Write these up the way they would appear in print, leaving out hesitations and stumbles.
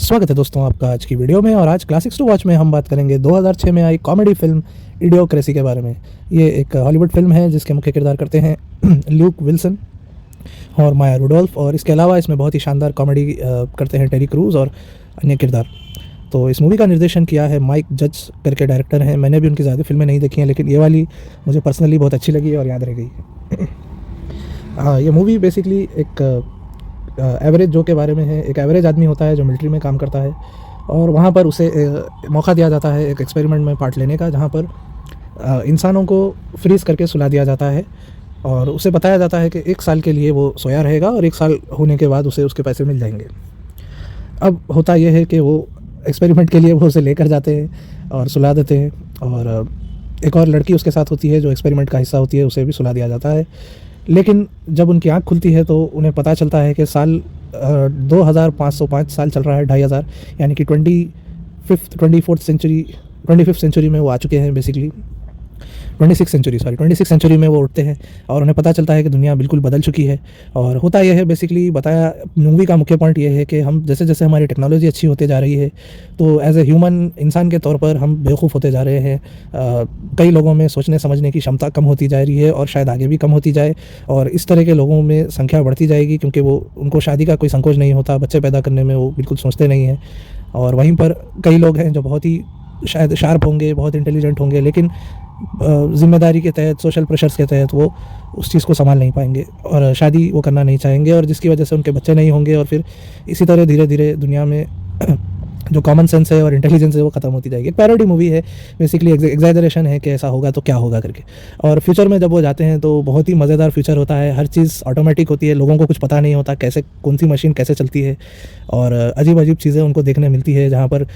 स्वागत है दोस्तों आपका आज की वीडियो में। और आज क्लासिक्स टू वॉच में हम बात करेंगे 2006 में आई कॉमेडी फिल्म इडियोक्रेसी के बारे में। ये एक हॉलीवुड फिल्म है जिसके मुख्य किरदार करते हैं ल्यूक विल्सन और माया रुडोल्फ, और इसके अलावा इसमें बहुत ही शानदार कॉमेडी करते हैं टेरी क्रूज और अन्य किरदार। तो इस मूवी का निर्देशन किया है माइक जज करके डायरेक्टर हैं। मैंने भी उनकी ज़्यादा फिल्में नहीं देखी हैं, लेकिन ये वाली मुझे पर्सनली बहुत अच्छी लगी और याद रह गई। ये मूवी बेसिकली एक एवरेज जो के बारे में है। एक एवरेज आदमी होता है जो मिलिट्री में काम करता है, और वहाँ पर उसे मौका दिया जाता है एक एक्सपेरिमेंट में पार्ट लेने का, जहाँ पर इंसानों को फ्रीज़ करके सुला दिया जाता है और उसे बताया जाता है कि 1 साल के लिए वो सोया रहेगा और 1 साल होने के बाद उसे उसके पैसे मिल जाएंगे। अब होता यह है कि वो एक्सपेरिमेंट के लिए वो उसे लेकर जाते हैं और सुला देते हैं, और एक और लड़की उसके साथ होती है जो एक्सपेरिमेंट का हिस्सा होती है, उसे भी सुला दिया जाता है। लेकिन जब उनकी आँख खुलती है तो उन्हें पता चलता है कि साल 2505 साल चल रहा है, 2500, यानी कि 25th सेंचुरी में वो आ चुके हैं। बेसिकली 26th सेंचुरी में वो उठते हैं और उन्हें पता चलता है कि दुनिया बिल्कुल बदल चुकी है। और होता यह है, बेसिकली बताया मूवी का मुख्य पॉइंट ये है कि हम जैसे जैसे हमारी टेक्नोलॉजी अच्छी होती जा रही है तो एज ए ह्यूमन इंसान के तौर पर हम बेवकूफ़ होते जा रहे हैं। कई लोगों में सोचने समझने की क्षमता कम होती जा रही है और शायद आगे भी कम होती जाए, और इस तरह के लोगों में संख्या बढ़ती जाएगी क्योंकि उनको शादी का कोई संकोच नहीं होता, बच्चे पैदा करने में वो बिल्कुल सोचते नहीं हैं। और वहीं पर कई लोग हैं जो बहुत ही शायद शार्प होंगे, बहुत इंटेलिजेंट होंगे, लेकिन ज़िम्मेदारी के तहत, सोशल प्रेशर्स के तहत वो उस चीज़ को संभाल नहीं पाएंगे और शादी वो करना नहीं चाहेंगे, और जिसकी वजह से उनके बच्चे नहीं होंगे, और फिर इसी तरह धीरे धीरे दुनिया में जो कॉमन सेंस है और इंटेलिजेंस है वो ख़त्म होती जाएगी। एक पैरोडी मूवी है, बेसिकली एग्जैजरेशन है कि ऐसा होगा तो क्या होगा करके। और फ्यूचर में जब वो जाते हैं तो बहुत ही मज़ेदार फ्यूचर होता है। हर चीज़ ऑटोमेटिक होती है, लोगों को कुछ पता नहीं होता कैसे कौन सी मशीन कैसे चलती है, और अजीब अजीब चीज़ें उनको देखने मिलती है, जहाँ पर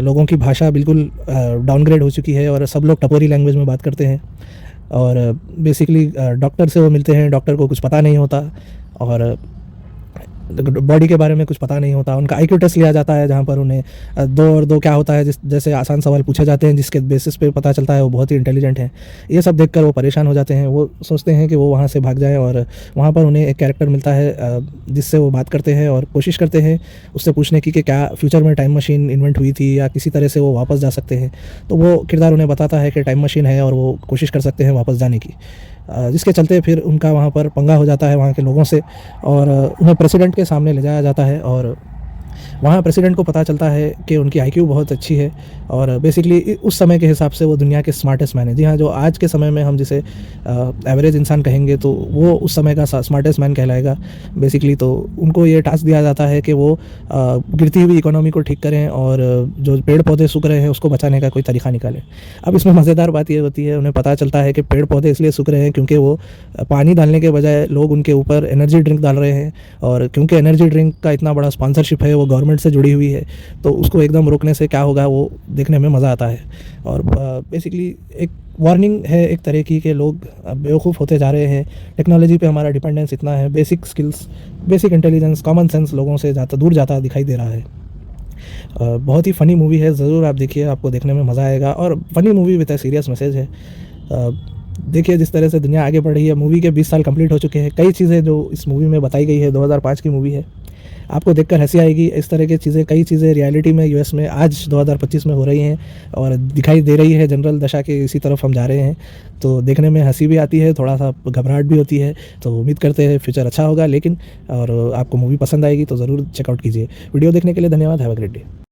लोगों की भाषा बिल्कुल डाउनग्रेड हो चुकी है और सब लोग टपोरी लैंग्वेज में बात करते हैं। और बेसिकली डॉक्टर से वो मिलते हैं, डॉक्टर को कुछ पता नहीं होता और बॉडी के बारे में कुछ पता नहीं होता। उनका आईक्यू टेस्ट लिया जाता है जहाँ पर उन्हें 2 और 2 क्या होता है जैसे आसान सवाल पूछे जाते हैं, जिसके बेसिस पे पता चलता है वो बहुत ही इंटेलिजेंट हैं। ये सब देखकर वो परेशान हो जाते हैं, वो सोचते हैं कि वो वहाँ से भाग जाएं, और वहाँ पर उन्हें एक कैरेक्टर मिलता है जिससे वो बात करते हैं और कोशिश करते हैं उससे पूछने की कि क्या फ्यूचर में टाइम मशीन इन्वेंट हुई थी या किसी तरह से वो वापस जा सकते हैं। तो वो किरदार उन्हें बताता है कि टाइम मशीन है और वो कोशिश कर सकते हैं वापस जाने की, जिसके चलते फिर उनका वहाँ पर पंगा हो जाता है वहाँ के लोगों से, और उन्हें प्रेसिडेंट के सामने ले जाया जाता है। और वहाँ प्रेसिडेंट को पता चलता है कि उनकी आईक्यू बहुत अच्छी है, और बेसिकली उस समय के हिसाब से वो दुनिया के स्मार्टेस्ट मैन है। जी हाँ, जो आज के समय में हम जिसे एवरेज इंसान कहेंगे तो वो उस समय का स्मार्टेस्ट मैन कहलाएगा बेसिकली। तो उनको ये टास्क दिया जाता है कि वो गिरती हुई इकोनॉमी को ठीक करें और जो पेड़ पौधे सूख रहे हैं उसको बचाने का कोई तरीका निकालें। अब इसमें मज़ेदार बात ये होती है, उन्हें पता चलता है कि पेड़ पौधे इसलिए सूख रहे हैं क्योंकि वो पानी डालने के बजाय लोग उनके ऊपर एनर्जी ड्रिंक डाल रहे हैं, और क्योंकि एनर्जी ड्रिंक का इतना बड़ा स्पॉन्सरशिप है, वो गवर्नमेंट से जुड़ी हुई है, तो उसको एकदम रोकने से क्या होगा वो देखने में मज़ा आता है। और बेसिकली एक वार्निंग है एक तरह की कि लोग बेवकूफ़ होते जा रहे हैं, टेक्नोलॉजी पे हमारा डिपेंडेंस इतना है, basic skills, basic intelligence, common sense लोगों से दूर जाता दिखाई दे रहा है। बहुत ही फ़नी मूवी है, ज़रूर आप देखिए, आपको देखने में मज़ा आएगा। और funny movie with a serious message है। देखिए जिस तरह से दुनिया आगे बढ़ रही है, मूवी के 20 साल कंप्लीट हो चुके हैं, कई चीज़ें जो इस मूवी में बताई गई है, 2005 की मूवी है, आपको देखकर हंसी आएगी। इस तरह की चीज़ें, कई चीज़ें रियलिटी में यूएस में आज 2025 में हो रही हैं और दिखाई दे रही है। जनरल दशा के इसी तरफ हम जा रहे हैं, तो देखने में हंसी भी आती है, थोड़ा सा घबराहट भी होती है। तो उम्मीद करते हैं फ्यूचर अच्छा होगा, लेकिन और आपको मूवी पसंद आएगी तो ज़रूर चेकआउट कीजिए। वीडियो देखने के लिए धन्यवाद। Have a great day.